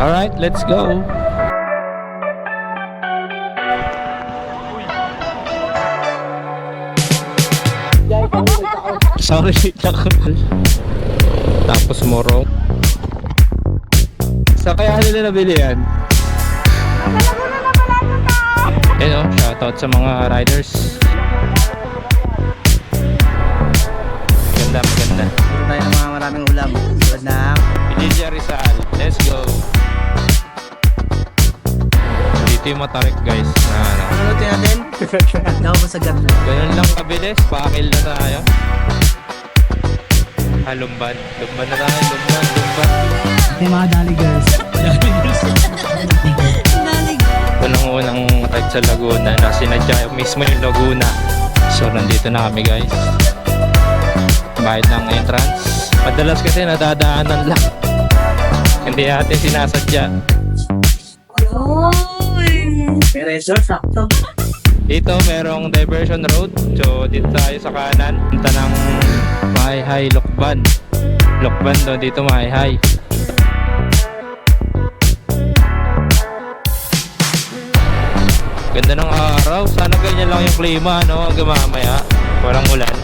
Alright, let's go. Sorry, tapos moro. Sa kaya nila nabili yan? Ayun o, shoutout sa mga riders. Maganda, maganda. Dito tayo ng mga maraming ulam. Tulad ng DJ Rizal, let's go. Dito yung matarik guys na ano. ano luto natin? Daw mo sa gabi. Ganun lang kabilis, pakil na tayo. Lumban. Lumban na tayo, lumban. Ito yung mga Dali Girls. Unang-unang type sa Laguna na sinadya mismo yung Laguna. So nandito na kami guys. Bayad ng entrance. Madalas kasi nadadaanan lang. Hindi natin sinasadya. May resort, sakto. Dito merong diversion road. So dito tayo sa kanan. Punta ng Mahayhay, Lokban. Lokban do, dito Mahayhay. Ganda ng araw. Sana ganyan lang yung klima, no? Hanggang mamaya. Walang ulan.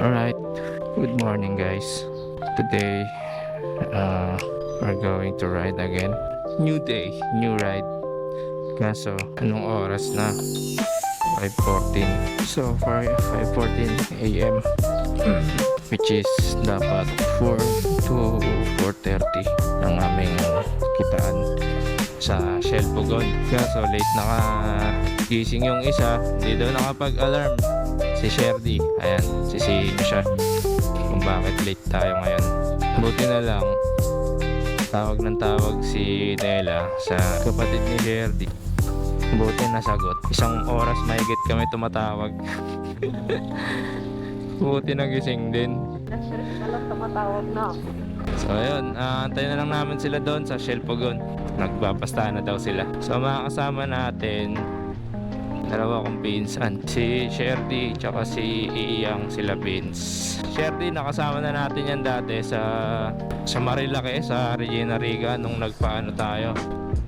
Alright. Good morning, guys. Today, we're going to ride again. New day, new ride. Kaso, anong oras na? 5:14. So far 5:14 AM which is dapat 4 to 4:30 ang aming kitaan sa Shell Pugon. Kaso late gising yung isa, hindi daw nakapag-alarm si Sherdy. Ayan, sisihin niyo siya kung bakit late tayo ngayon. Buti na lang tawag ng tawag si Nela sa kapatid ni Sherdy. Buti nasagot. Isang oras mahigit kami tumatawag. Buti nagising din. Tumatawag na. So ayun, antayin na lang namin sila doon sa Shell Pugon. Nagbabasta na daw sila. So makakasama natin dalawa kong pinsan, si Sherdy tsaka si Iyang, sila Vince. Sherdy, nakasama na natin yan dati sa Marilake, sa Regina Riga nung nagpaano tayo,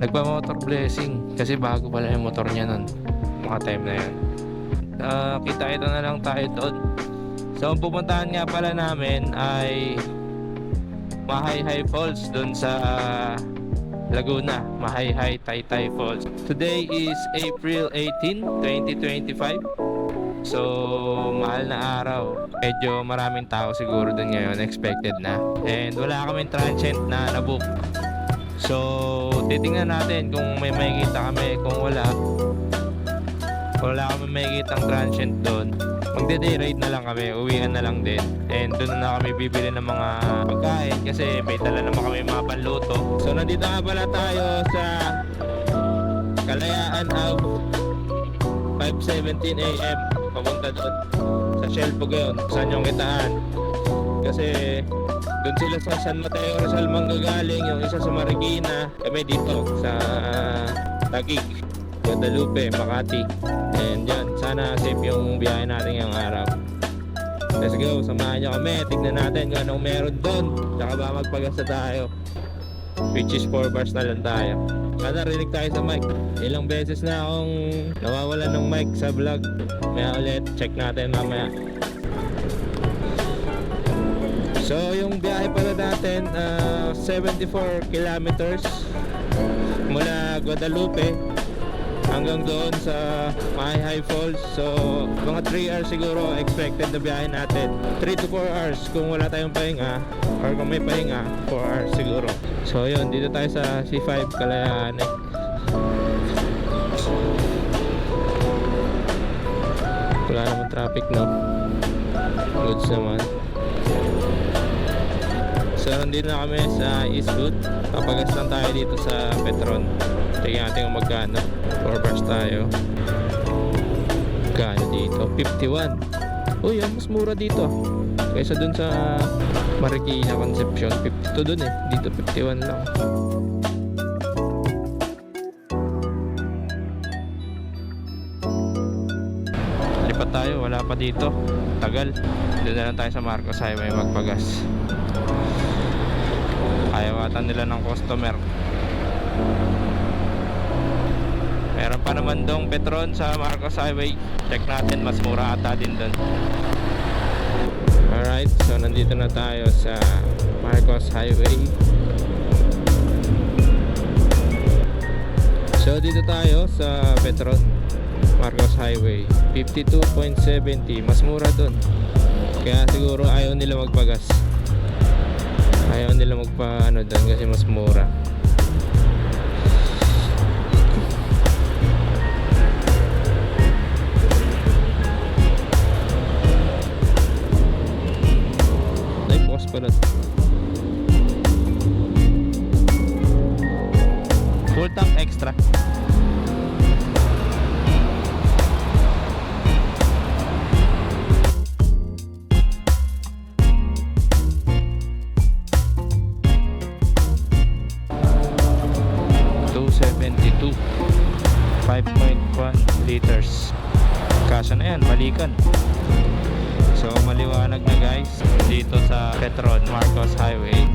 nagpa-motor blessing kasi bago pala yung motor niya nun mga time na yun. Kita na lang tayo doon. So ang pupuntahan nga pala namin ay Mahayhay Falls doon sa Laguna, Mahayhay Taytay Falls. Today is April 18, 2025. So mahal na araw. Medyo maraming tao siguro doon ngayon, expected na. And wala kaming transient na nabook. So titingnan natin kung may makikita kami. Kung wala kami makikitang transient doon, magde-day ride na lang kami, uwian na lang din. And doon na kami bibili ng mga pagkain kasi may dala naman kami mga panluto. So nandito nga pala tayo sa Kalayaan Ave, 5:17 AM papunta doon sa Shell Pugon, saan yung kitaan. Kasi doon sila sa San Mateo Rizal manggagaling, yung isa sa Marikina, kami dito sa Taguig, Guadalupe, Makati. And yan, sana safe yung biyahe natin ngayong araw. Let's go, samahan nyo kami. Tignan natin kung anong meron doon. Tsaka ba magpagasta tayo, which is 4 bars na lang tayo. Sana rinig tayo sa mic. Ilang beses na akong nawawalan ng mic sa vlog. Kaya ulit, check natin mamaya. So yung biyahe pala natin, 74 kilometers mula Guadalupe hanggang doon sa Mahayhay Falls. So mga 3 hours siguro expected na biyahe natin. 3 to 4 hours kung wala tayong pahinga, or kung may pahinga 4 hours siguro. So yun, dito tayo sa C5 Kalayaan eh. Wala naman traffic, no? Goods naman. So nandito na kami sa Eastwood. Papagas lang tayo dito sa Petron. Tingnan natin kung magkano. 4 bars tayo. Magkano dito? 51. Uy, mas mura dito kaysa dun sa Marikina Concepcion. 52 dun eh. Dito 51 lang. tayo, wala pa dito. Tagal. Doon na lang tayo sa Marcos Highway magpagas. Ayaw ata nila ng customer. Meron pa naman dong Petron sa Marcos Highway. Check natin, mas mura ata din doon. Alright, so nandito na tayo sa Marcos Highway. So dito tayo sa Petron Marcos Highway, 52.70, mas mura doon. Kaya siguro ayaw nila magpagas. Ayaw nila magpa-ano doon kasi mas mura. Ay, bukas pala. Full tank extra. $272, 5.1 liters. Kasya na yan, balikan. So maliwanag na guys dito sa Petron Marcos Highway.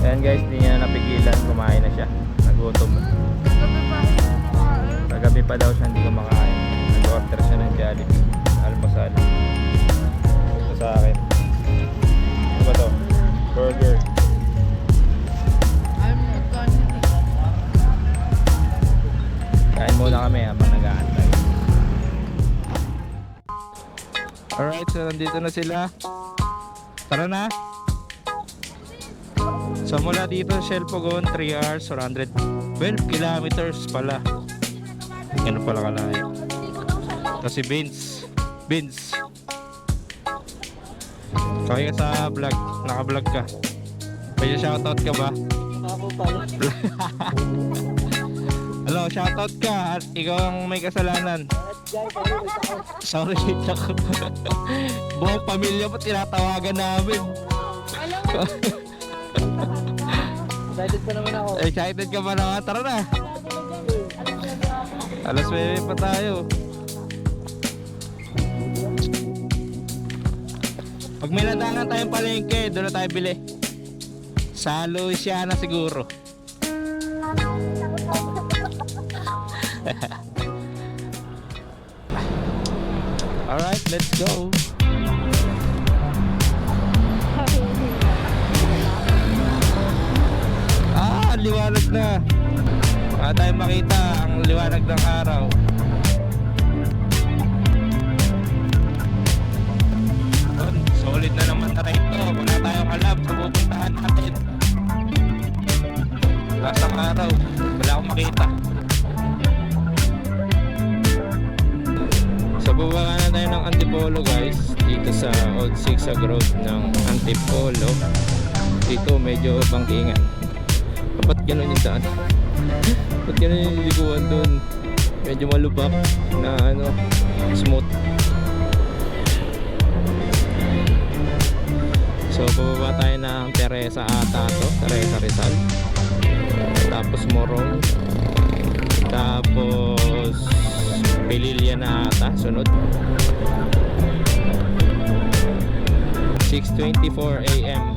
Ayan guys, di niya napigilan, kumain na siya. Nagutom. Kagabi pa daw siya hindi kumakain. Nag-order siya ng Jollibee, almusal. Ito sa akin. Ano ba to? Burger. Kain muna kami habang nag-aantay. Alright, so nandito na sila. Tara na! So mula dito sa Shelpogon, 3 hours or 112 kilometers pala. Ganun pala kalayo. Kasi Vince. Kaya ka sa vlog, naka-vlog ka. May shoutout ka ba? Ako pala. Hello, shoutout ka. At ikaw ang may kasalanan. Sorry, ako. Buong pamilya pa tinatawagan namin. Excited pa naman ako. Excited ka ba naman? Tara na! Alas 9 pa tayo. Pag may nadangan tayong palengke, doon na tayo bili. Sa Louisiana siguro. Alright, let's go. Liwanag na. Wala tayong makita ang liwanag ng araw. Solid na naman na ito. Wala tayong alam sa pupuntahan natin. Last ng araw, wala akong makita. So bubaba na tayo ng Antipolo guys. Dito sa Old Zigzag Road ng Antipolo. Dito medyo bangkingan. Ba't gano'n yung daan? Ba't gano'n yung liguan doon? Medyo malubak na ano, smooth. So bababa tayo ng Teresa ata to, Teresa Rizal. Tapos Morong. Tapos Pililya na ata, sunod. 6:24 AM.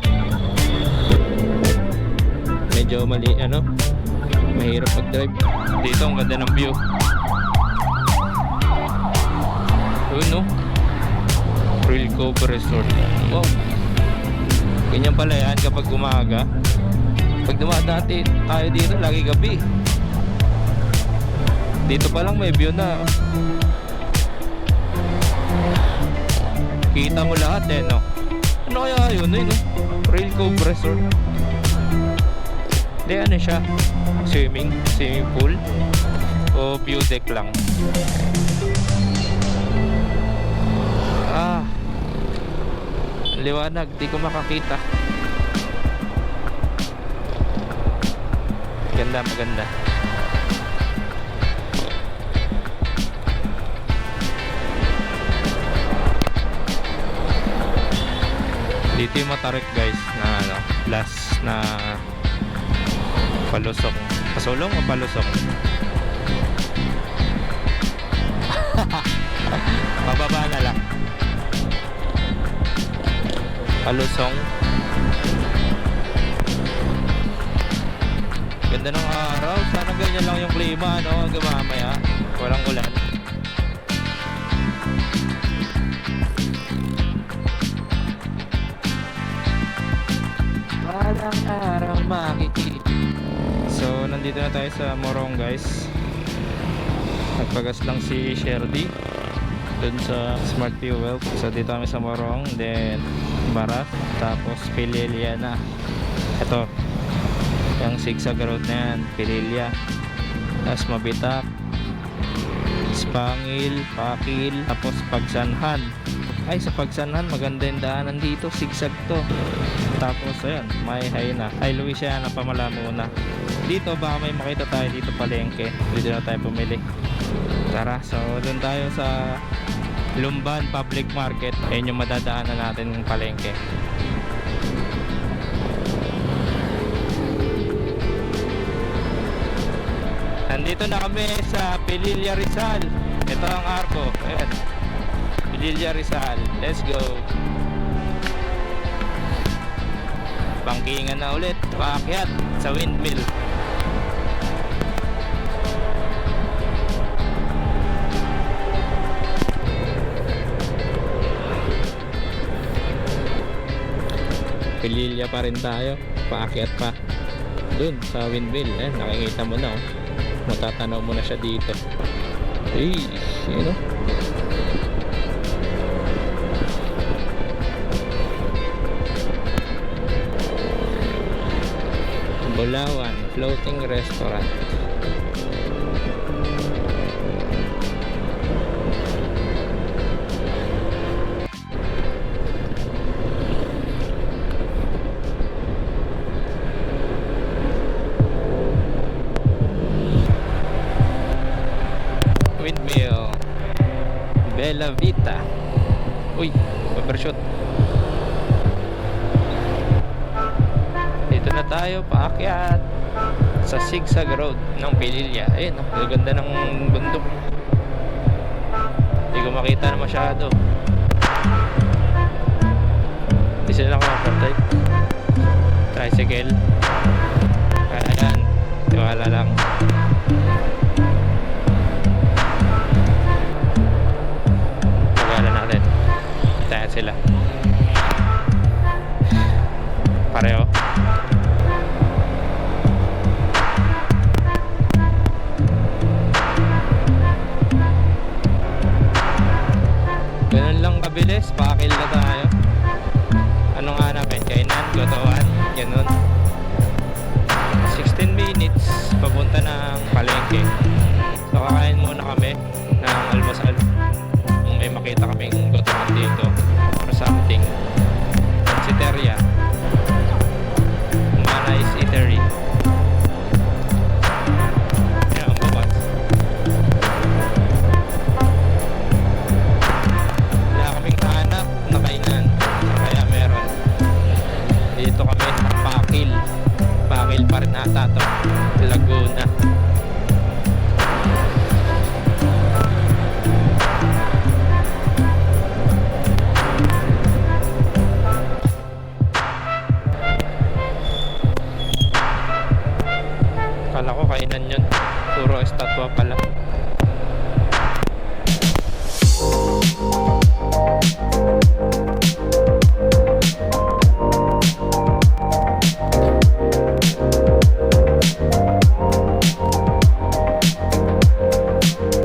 Medyo mali, mahirap mag-drive. Dito ang ganda ng view. Yun no, Real Cove Resort. Wow, ganyan pala yan kapag umaga. Pag dumadati tayo dito lagi gabi. Dito pa lang may view na. Kita mo lahat no. Ano kaya yun no? Real Cove Resort. Hindi, ano siya? Swimming pool o view deck lang. Ah, liwanag, di ko makakita. Maganda, maganda. Dito yung Matarik guys, na ano, last na palusok. Pasulong o palusok? Mababa na lang. Palusong. Ganda ng araw. Sana ganyan lang yung klima, no? Hanggang mamaya. Walang ulan. Walang araw makikita. So, nandito na tayo sa Morong guys. Nagpagas lang si Sherdy dun sa Smart Fuel. So, dito kami sa Morong. Then, Baras. Tapos, Pililya na. Ito. Yung zigzag road na yan. Pililya. Tapos, Mabitak. Spangil. Pakil. Tapos, Pagsanhan. Ay, sa Pagsanhan, maganda yung daanan dito. Zigzag to. Tapos, ayan, may hay na. Ay, Luisiana, Pamala muna. Dito, baka may makita tayo dito palengke. Dito na tayo pumili. Tara, so doon tayo sa Lumban Public Market. Ayun yung madadaanan natin ng palengke. Nandito na kami sa Pililya Rizal. Ito ang arko. Ayan. Pililya Rizal. Let's go. Bangkingan na ulit. Paakyat sa windmill. Pililya pa rin tayo. Paakyat pa. Dun sa windmill. Nakikita mo na. Matatanaw mo na siya dito. Ay, yun o. Bulawan Floating Restaurant. Windmill Bella Vita. Uy, overshot. Dito na tayo, paakyat sa zigzag road ng Pililya. Ayun, ang ganda ng bundok. Hindi ko makita na masyado. Hindi sila nakapag-type. Tricycle. Ayan, tiwala lang. Pagala natin. Tayo sila. Pareho. Ganun lang kabilis, pakil na tayo. Anong hanapin? Kainan, gotoan, ganun. 16 minutes papunta ng palengke. So kakain muna kami ng almusal. Kung may makita kaming gotoan dito or something. Pansiteria, Manay's Eatery. Yan ang bukas. Wala kaming hanap na kainan, kaya meron. Dito kami sa Pakil. Pakil pa rin ata to, Laguna. Kala ko kainan yun, puro estatwa pala.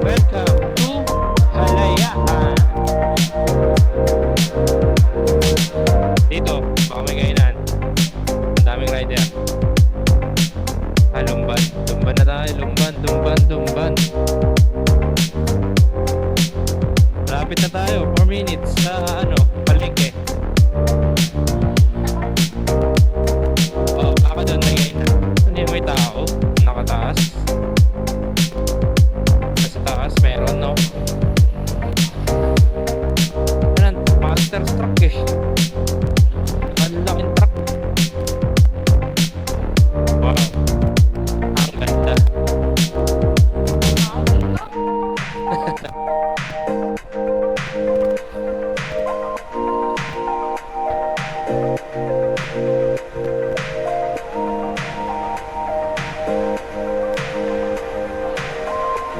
Welcome to Halayaan. Dito, baka may kainan. Ang daming rider. lumban. Lumban na tayo, lumban, lumban, lumban. Malapit na tayo, 4 minutes sa palengke. Oh, baka doon nagay na. Hindi may tao, nakataas. Sa taas, meron, no? Ayan, monster truck eh. Ang laking truck. Wow. Ang ganda.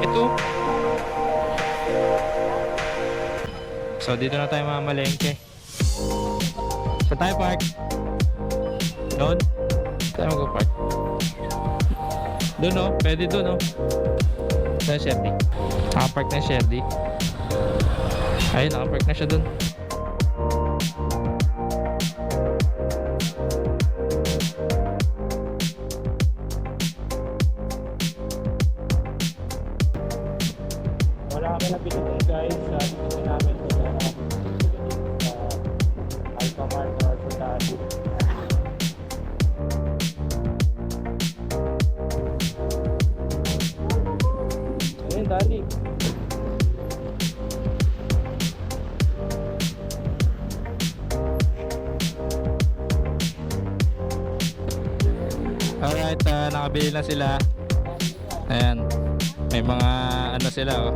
Ito. So dito na tayo mamalengke. Sa tayo park. Doon. Tayo mag-park. Doon, no? Pwede doon, no? Sa Sherdy. Nakapark na yung Sherdy. Ayun, nakapark na siya doon. Wala kami napilitin guys sa dito namin sa Alphamart or sa Dali. Ayun, Dali. Alright, nakabili na sila. Ayan. May mga sila, oh.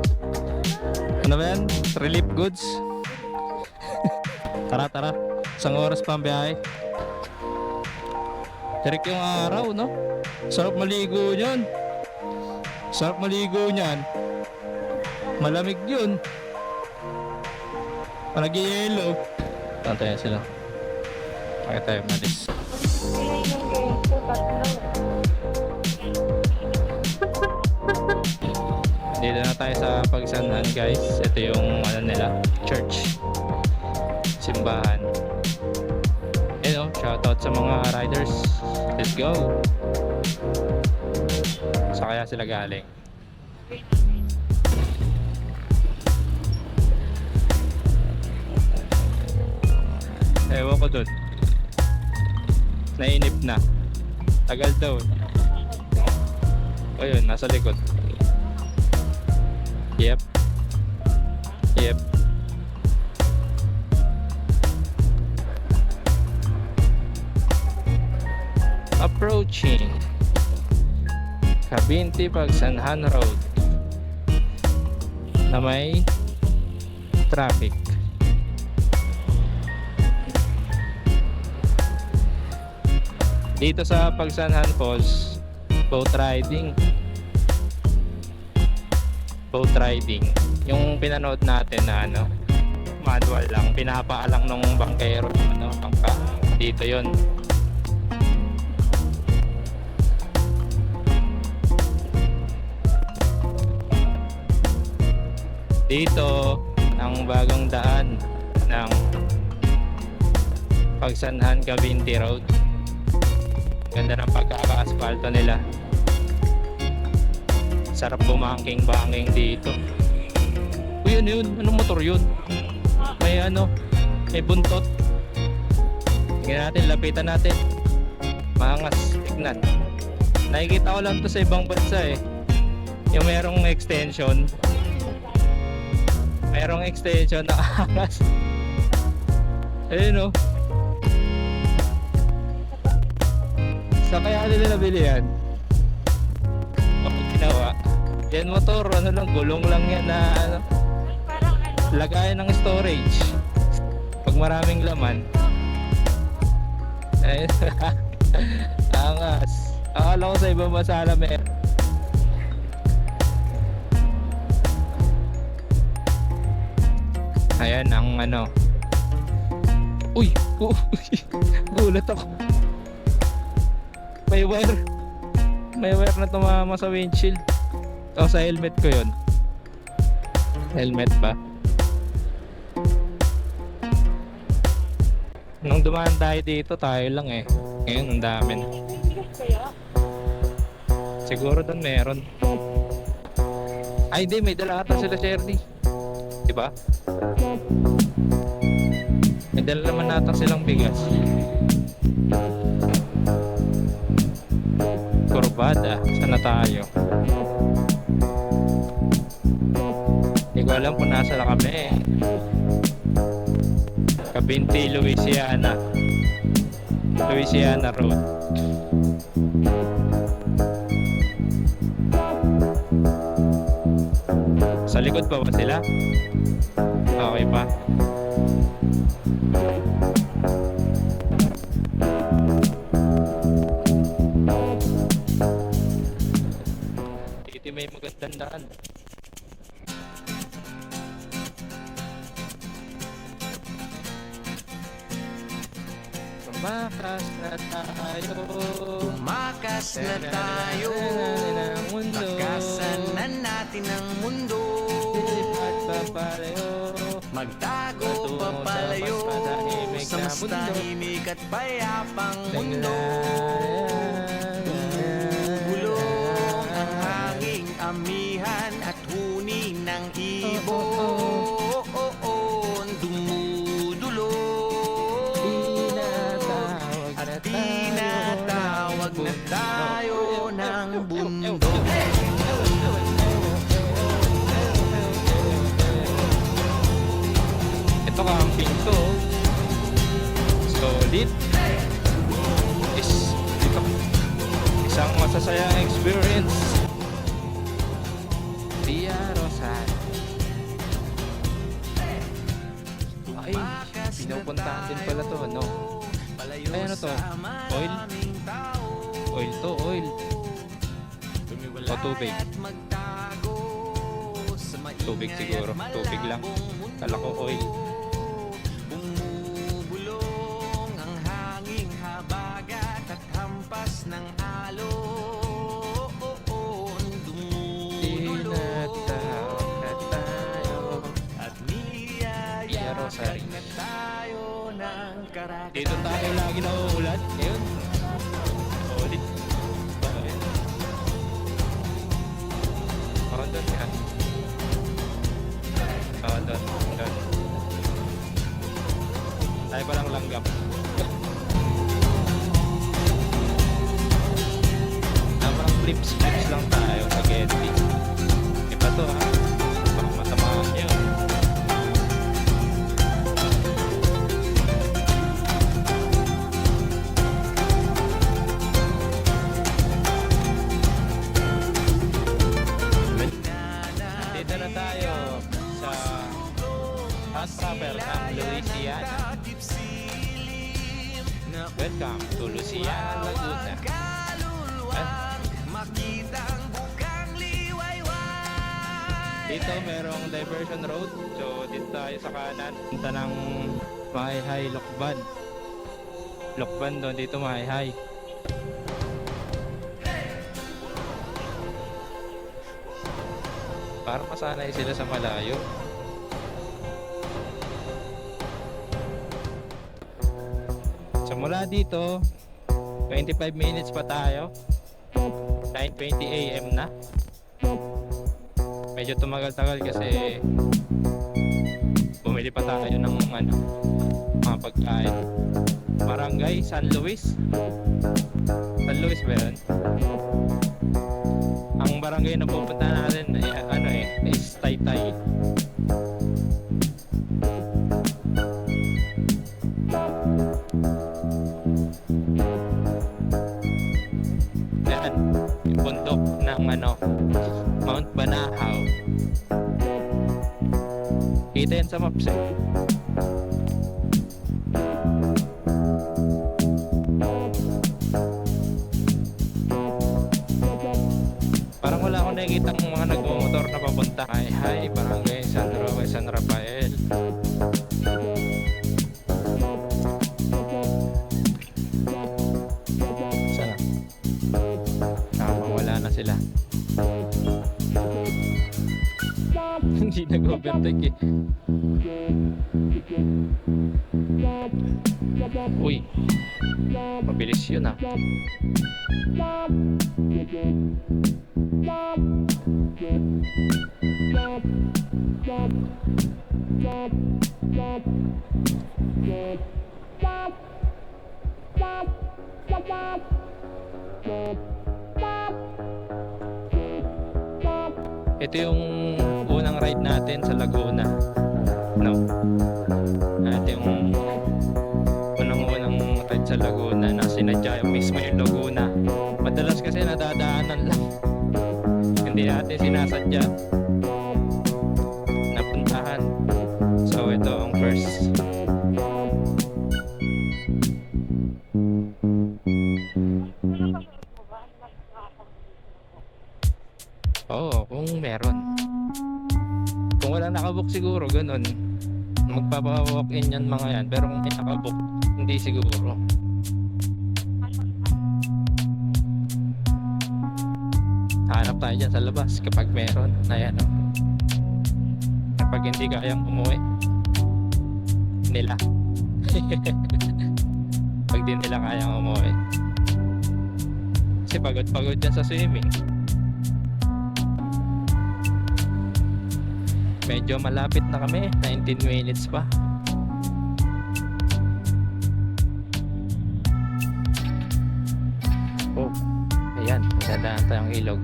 Ano ba yan? Relief goods. Tara, tara. Isang oras pa ang biyahe. Tirik yung araw, no? Sarap maligo niyan. Sarap maligo niyan. Malamig yun. Nag-yellow. Tantayan sila. Kaya tayo malis. Dito na tayo sa Pagsanhan guys. Ito yung nila, church, simbahan. Shoutout sa mga riders. Let's go. Sa kaya sila galing. Ewan ko dun. Nainip na. Tagal daw. Ayun, nasa likod. Yep. Yep. Approaching Cabinti Pagsanhan Road na may traffic. Dito sa Pagsanhan Falls, boat riding. Yung pinanood natin na manual lang, pinapaalang nung bangkero, bangka. Dito yon. Dito ang bagong daan ng Pagsanhan Cabinti Road. Ganda ng pagkaka-asfalto nila. Sarap bumangking-bangking dito. Uy, yun? Anong motor yun? May buntot. Tingnan natin, lapitan natin. Maangas, tignan. Nakikita ko lang to sa ibang bansa eh. Yung merong extension. Merong extension na angas. Ayun, oh. Sa kaya nila nabili yan? Ginawa. Yan motor, lang, gulong lang yan na lagayan ng storage. Pag maraming laman. Ayun. Angas. Akala ko sa ibang masala meron. Ayan ang Uy! Gulat ako. May wire na tumama sa windshield. O sa helmet ko yun. Helmet ba? Nung dumaan tayo dito, tayo lang eh. Ngayon ang dami na. Siguro doon meron. Ay, hindi. May dala ata sila, Sherdy. Diba? May dala naman ata silang bigas. Kurbada. Sana tayo? Hindi ko alam kung nasa na kami. Kabinti, Louisiana. Louisiana Road. Sa likod pa ba sila? Okay pa. Dito may magandang daan. Tumakas na tayo. Tumakas na tayo. Takasan na natin ang mundo. At papalayo. Magtago Patungo papalayo sa mas matahimik sa na mas mundo. tahimik at payapang mundo. Bulong Bulong ang hanging amihan at huni ng ibon. Dumudulong at tinatawag na tayo ng bundok. Ito camping to. Solid. Ito. Isang masasayang experience. Via Rosal. Ay, pinupuntahan din pala to, ano? Ay, ano to? Oil? Oil to, oil. O tubig. Tubig siguro. Tubig lang. Kala ko oil. Bumubulong ang hanging habagat at hampas ng alon. Tinatawag na tayo. At Via niyayakap Rosary. na tayo ng karagatan. Dito tayo lagi nauulat. Ngayon. Solid. Okay. Oh, doon yan. Oh, doon. Doon. Tayo palang langgam. Parang flips lang tayo sa Getty. Iba to ha. Baka matamaan yun. Dito na tayo sa Hot Travel ng Louisiana. Welcome to Louisiana, Laguna. Dito merong diversion road. So dito tayo sa kanan. Punta ng Mahihay, Lokban. Lokban doon, dito Mahihay. Parang masanay sila sa malayo. So mula dito 25 minutes pa tayo. 9:20 AM na. Medyo tumagal-tagal kasi bumili pa tayo ng mga pagkain. Barangay San Luis. San Luis ba yun? Ang barangay na pupunta natin is Taytay. Yan, yung bundok ng Mount Banahaw. Kita yan sa maps eh. Parang wala akong nakikita ng mga nagmumotor na papunta. Hi, Barangay San Roque, San Rafael. Sana. Wala na sila. Hindi nag-overtake eh. Uy, mabilis yun ah. Ito yung unang ride natin sa Laguna. No? Ito yung unang ride sa Laguna na sinadya yung mismo yung Laguna. Madalas kasi nadadaanan lang. Hindi natin sinasadya napuntahan. So ito ang first. Oo, kung meron. Kung wala nakabook siguro, ganun. Magpapa-walk-in yan mga yan. Pero kung may nakabook, hindi siguro. Hanap tayo dyan sa labas kapag meron. Ayan o. Kapag hindi kayang umuwi nila. Pag di nila kayang umuwi. Kasi pagod-pagod dyan sa swimming. Medyo malapit na kami, 19 minutes pa. Oh, ayan, dadaan tayong ilog.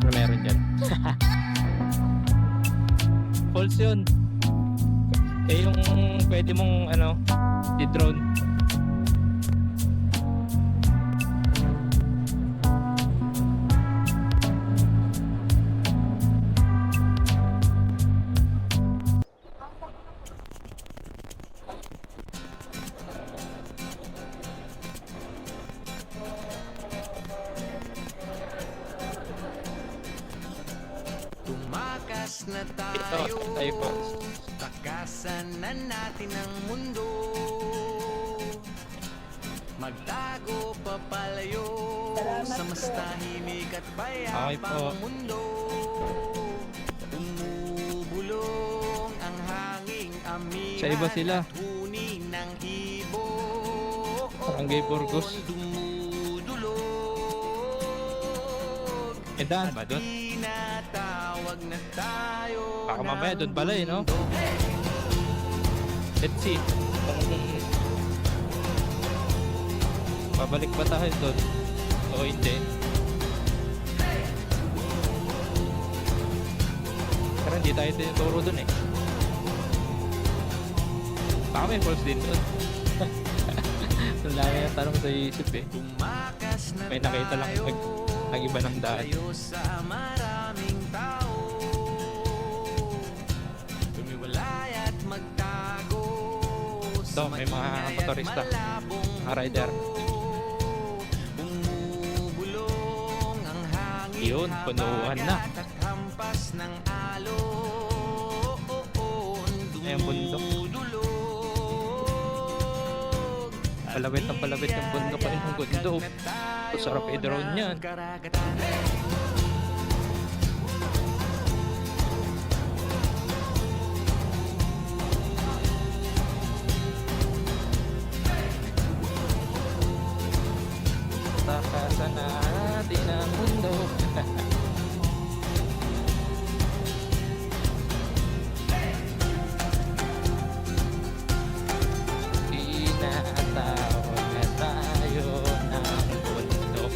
Ano meron dyan? Falls yun. Eh yung pwede mong ano, di-drone. Tumakas na Ito, tayo, tayo po. takasan na natin ang mundo. Magtago papalayo sa mas tahimik at Okay po. payapang mundo. Umubulong ang hanging amihan Sa iba sila. at huni ng ibo. Barangay Burgos. Dumudulog. Daan ba doon? Tinatawag na tayo. Baka mamaya doon pala eh, no? mundo. Let's see. Babalik ba tayo doon? O hindi? Pero hindi tayo tinuturo doon eh. Baka may falls din doon. Ang dami yung tanong sa isip eh. Tumakas na May nakita lang tayo, nag-iba ng daan. tayo sa maraming tao. Tumiwalay at magtago Ito, may mga maingay at motorista, malabong mga rider. mundo. Bumubulong ang hangin Yun, punuan na. habagat at hampas ng alon. Ayan, bundok. Dumudulog. Palawit ng palawit yung bundok ko yung gundo. Sarap i-drone yan. Takasan natin ang mundo. Tinatawag na tayo ng bundok.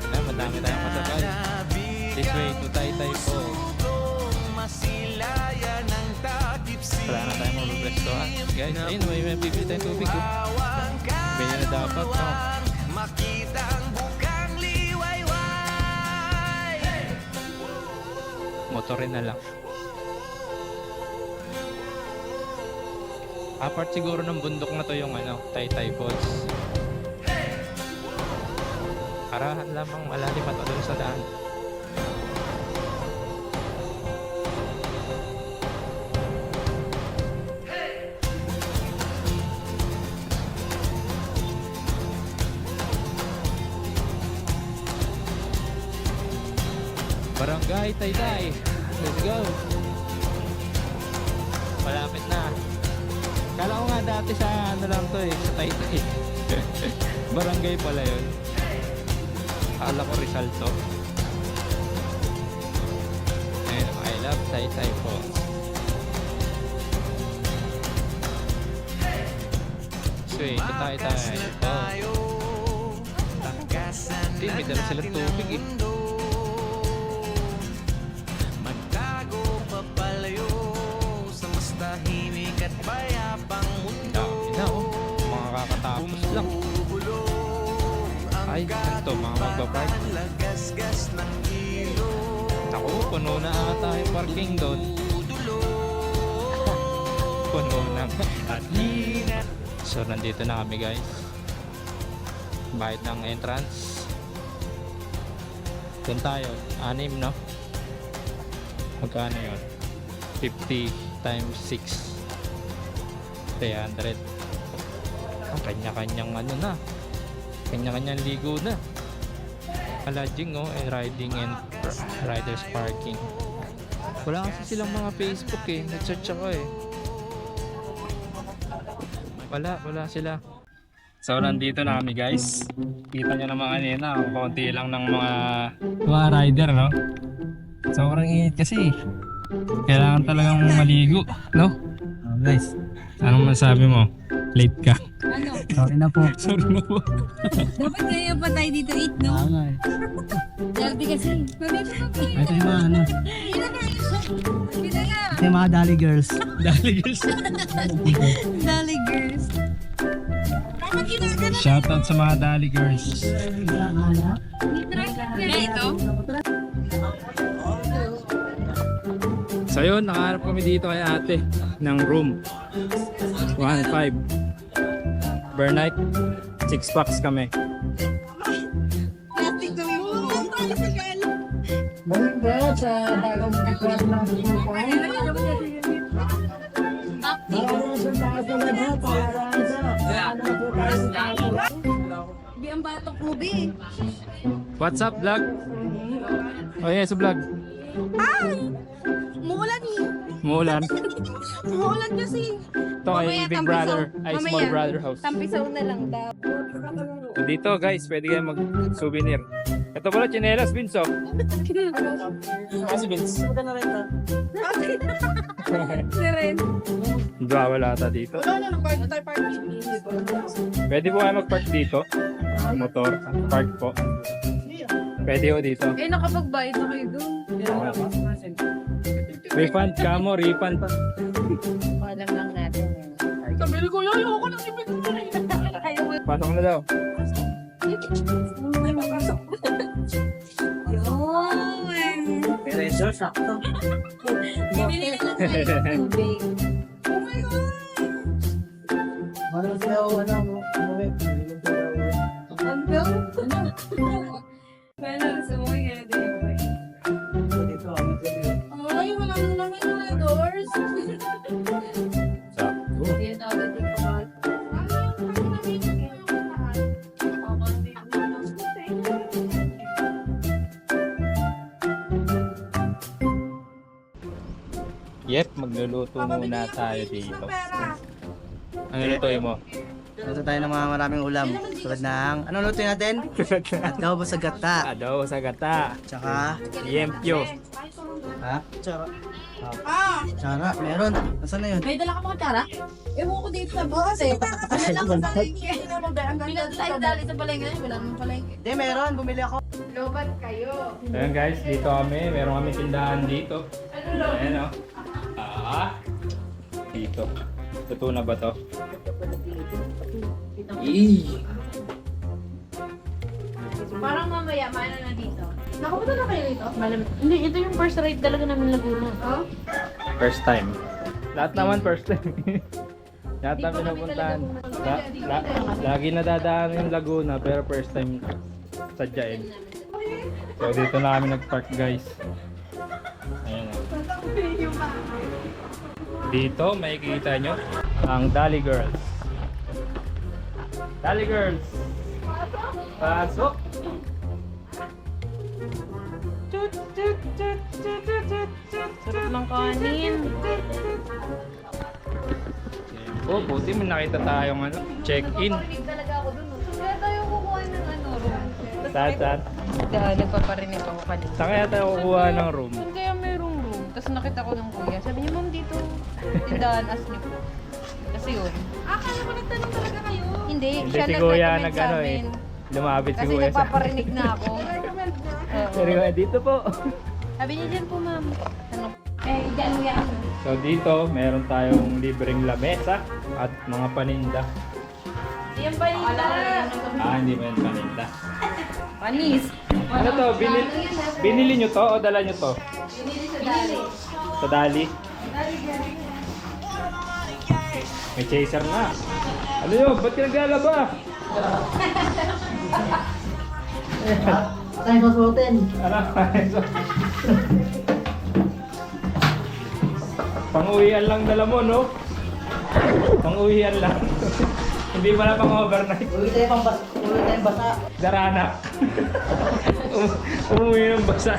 Ay, madami tayong kasabay. This way to Taytay Falls. Wala na tayong mabiprestohan. Guys, ayun, may bibili tayong tubig. Ganyan na dapat, no? Makita ang bukang liwayway. Motorin na lang. Apart siguro ng bundok na to yung ano, Taytay Falls. Arahan lamang malalim at doon sa daan. Tay, tay, tay. Let's go. Malapit na. Kala ko nga dati sa ano lang to eh, sa Taytay. Barangay pala yun. Kala ko Rizal to. Ayun, I love Taytay po. Sweet, Taytay. Ito. Hindi, may dala silang tubig eh. Magtago papalayo sa mas tahimik at payapang mundo. Dami na oh. Mga kakatapos lang. Ay, ito mga magbapark. Lagasgas ng ilo. Ako, puno na ata yung parking doon. Puno na. So, nandito na kami guys. Bayad ng entrance. Doon tayo. 6, no? Magkano yun? 50 times 6. 300. Ang kanya-kanyang ano na. Kanya-kanyang ligo na. Lodging, oh, and riding and riders parking. Wala kasi silang mga Facebook eh. Nag-search ako eh. Wala sila. So, nandito na kami guys. Kita nyo naman kanina, konti lang ng mga rider, no? Sobrang init kasi. Kailangan talagang maligo, no? Oh, guys, anong masabi mo? Late ka. Ano? Sorry na po. Sorry na po. Dapat kaya pa tayo dito 8, no? Ano eh. Dati kasi. Ito yung mga ano. Kita na. Ito yung mga Dali Girls. Dali guys. Dali girls. Bakit ginagano? Shoutout sa mga Dali girls. Na ito? So yun, nakaharap kami dito kay ate ng room 1.5 per night. 6 packs kami. Plastic daw yung tricycle. Maling ba sa bagong kikwat ng bukuan? Maraming sa taas na na para sa ano po tayo sa Bi ang batok mo, Bi. What's up vlog? Oh yes, vlog. Ay! Muulan eh. Muulan. Muulan kasi. Ito ay Big Brother, ay Small Brother house. Tampisaw na lang daw. So dito guys, pwede kayo mag-souvenir. Ito pala, chinelas, Vince, oh. Kasi Vince. Ito na rin to. Si Ren. Bawal ata dito. Pwede po kayo mag-park dito. Motor, park po. Pwede po dito. Eh, nakapagbayad na kayo doon. Refund ka mo, refund pa. Alam lang natin. Sabi ko, ayoko ko ng ibig ko. Pasok na daw. Pero ito, sakto. Bibili ka lang ng tubig. Oh my God! Ano siya, wala mo. Hanggang? Pero sa mga nga din. Dito, ano siya. Ay, wala na naman yung doors. Sakto. Hindi na agad yung kamal. Yep, magluluto muna tayo dito. Ano lutuin mo? Luto tayo ng mga maraming ulam. Tulad ng, ano lutuin natin? Adobo sa gata. Adobo sa gata. Tsaka, Yempyo. ha? Tsaka, tsara, meron. Nasaan na yun? May dala ka mga tara? Ewan ko dito sa bukas eh. Wala lang sa palengke. Pinagdali sa palengke. Wala naman palengke. Hindi, meron. Bumili ako. Lobat kayo. Ayan guys, dito kami. Meron kami tindahan dito. Ayan o. Dito. Luto na ba to? Parang mamaya, maano na dito. Nakapunta na kayo dito? Hindi, ito yung first ride talaga namin Laguna. Oh? First time. Lahat naman first time. Lahat Di namin pa kami napuntahan. talagang Lagi nadadaan yung Laguna pero first time sadyain. So dito na kami nag-park guys. Ayan o. Dito makikita nyo ang Dali Girls. Dali Girls! Pasok! Chut, chut, chut. Sarap ng kanin. Oh, buti may nakita tayong ano, check-in. Nagpaparinig talaga ako dun. Kaya tayo kukuha ng room. Saan? Nagpaparinig ako kanina. Saan kaya tayo kukuha ng room? Saan kaya mayroong room? Tapos nakita ko ng kuya. Sabi niya, ma'am, dito. Tindahan, as niyo po. Kasi yun. Kala ko nagtanong talaga kayo. Hindi, Hindi siya si Kuya nag-recommend sa nag-ano amin. Lumapit si Kasi Kuya sa... nagpaparinig na ako. Pero dito po. Sabi niya dyan po, ma'am. Ano? Dyan mo yan. So dito, meron tayong libreng lamesa at mga paninda. Yan ba yun? Hindi ba yan paninda? Panis. Ano to? Binili nyo to o dala nyo to? Binili sa dali. Sa Dali? May chaser na. Ano yun? Ba't ka naglalaba? Tayo susuotin. Ano? Pang-uwian lang dala mo, no? Pang-uwian lang. Hindi pala pang-overnight. Uwi tayo basa. Darana. Umuwi ng basa.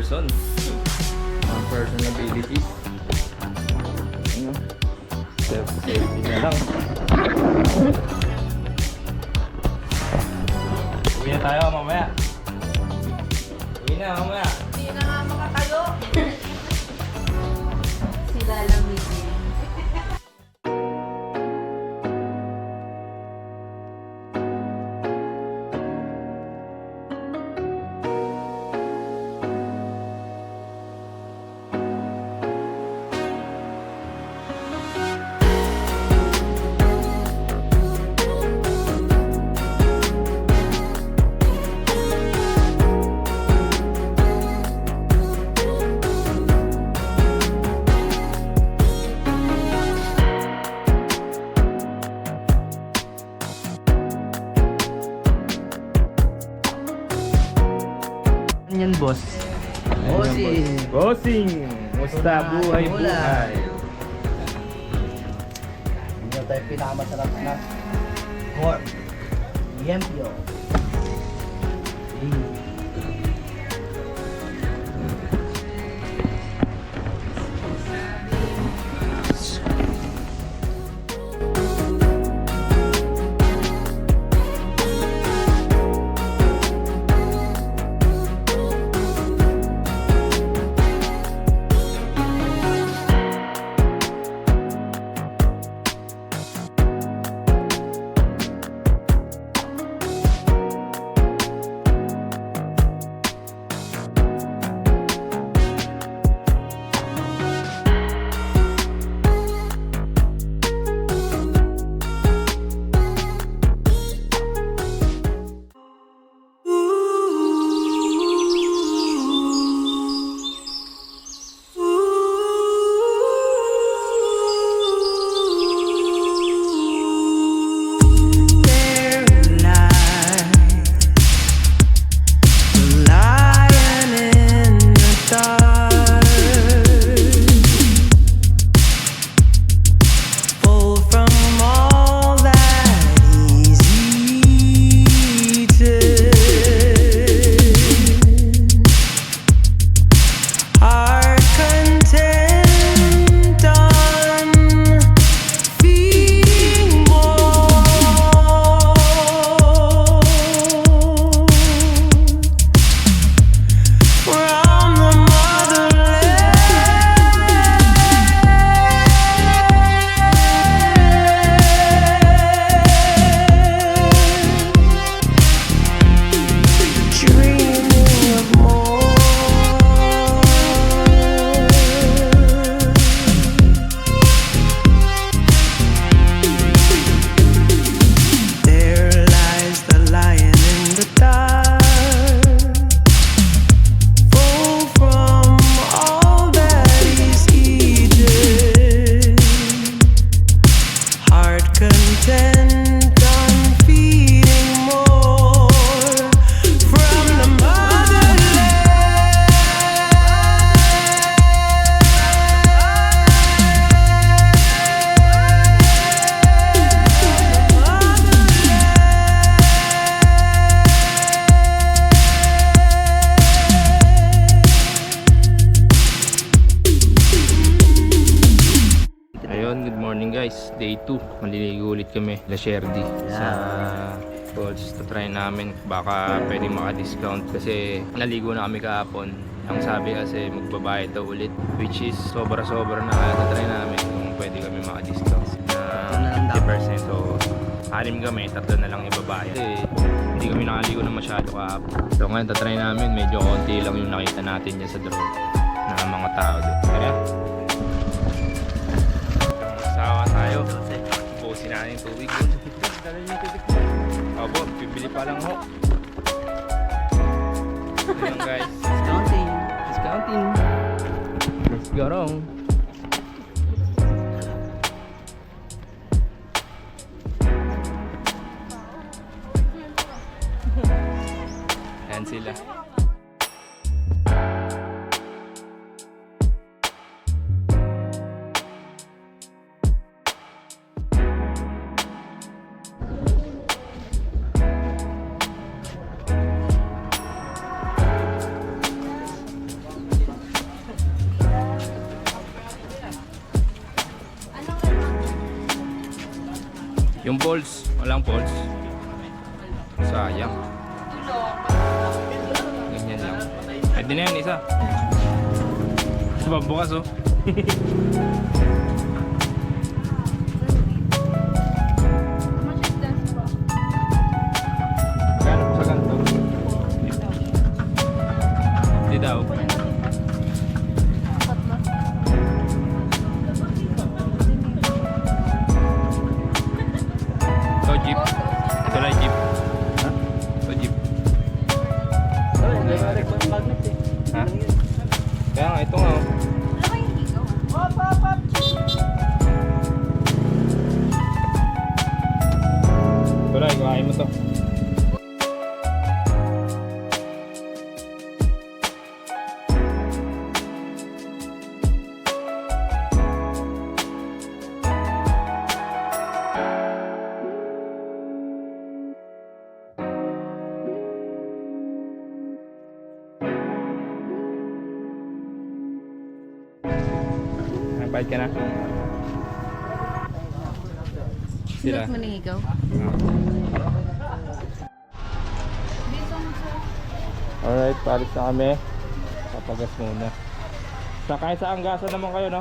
person. One person abilities. Ano? Self-safety na lang. Uwi na tayo mamaya. Uwi na mamaya. Hindi na nga makatayo. Sila lang hindi. Yan, boss. Bossing. Bossing! Musta buhay Wala. buhay? Hindi tayo pinakamasarap na corn. Liempio. guys, day 2. Maliligo ulit kami, La Sherdy, sa falls. Try namin, baka pwede maka-discount kasi naligo na kami kahapon. Ang sabi kasi magbabayad daw ulit, which is sobra-sobra na, kaya try namin kung pwede kami maka-discount na 50%. So, 6 kami, 3 na lang ibabayad. Kasi hindi kami nakaligo na masyado kahapon. So ngayon, tatry namin, medyo konti lang yung nakita natin dyan sa drone na mga tao doon. Kaya, magsawa tayo. Pusin natin yung tubig. Opo, bibili pa lang ho. Ayan guys. Discounting. Discounting. Let's go wrong. Ayan sila. Yung balls, walang balls. Sayang. Ganyan lang. Pwede na yan, isa. Isa bukas oh. Kano po sa ganito? Hindi daw. Ito jeep. Ito lang jeep. Ha? Ito jeep. Ha? Kaya nga, ito nga oh. Wala, ikuhain mo to. Bayad ka na? Sila. Sila manihigaw. Alright, palis na kami. Papagas muna. Sakay sa Anggasan naman kayo, no?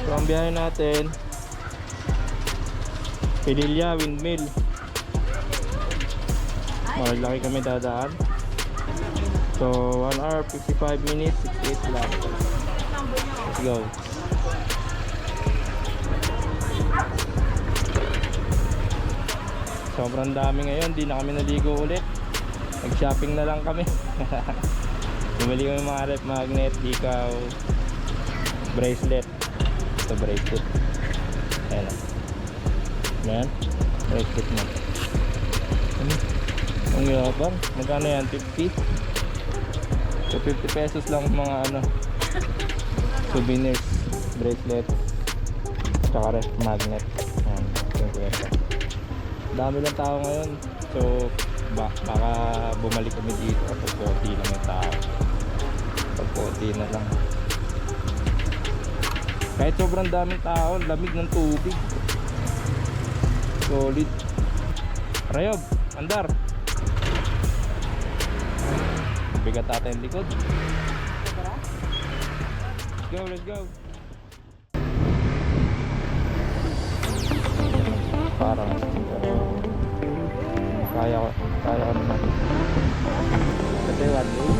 So, ang biyahe natin Pililla, Windmill. Malaki kami dadaan. So, 1 hour, 55 minutes, 68 lang. Let's go. Sobrang dami ngayon, di na kami naligo ulit. Nag-shopping na lang kami. Bumili kami mga rep magnet, ikaw, bracelet. Ito bracelet. Ayan. Ayan. Bracelet mo. Ang yabang. Magkano yan? 50? So 50 pesos lang mga ano souvenirs, bracelet, tsaka ref magnet. Ayan. Dami lang tao ngayon. So baka bumalik kami dito pag konti lang yung tao. Pag konti na lang. Kahit sobrang daming tao, lamig ng tubig. Solid. Rayob, andar. Bigat ata yung likod. Let's go, let's go. Parang kaya ko naman. Kasi one day.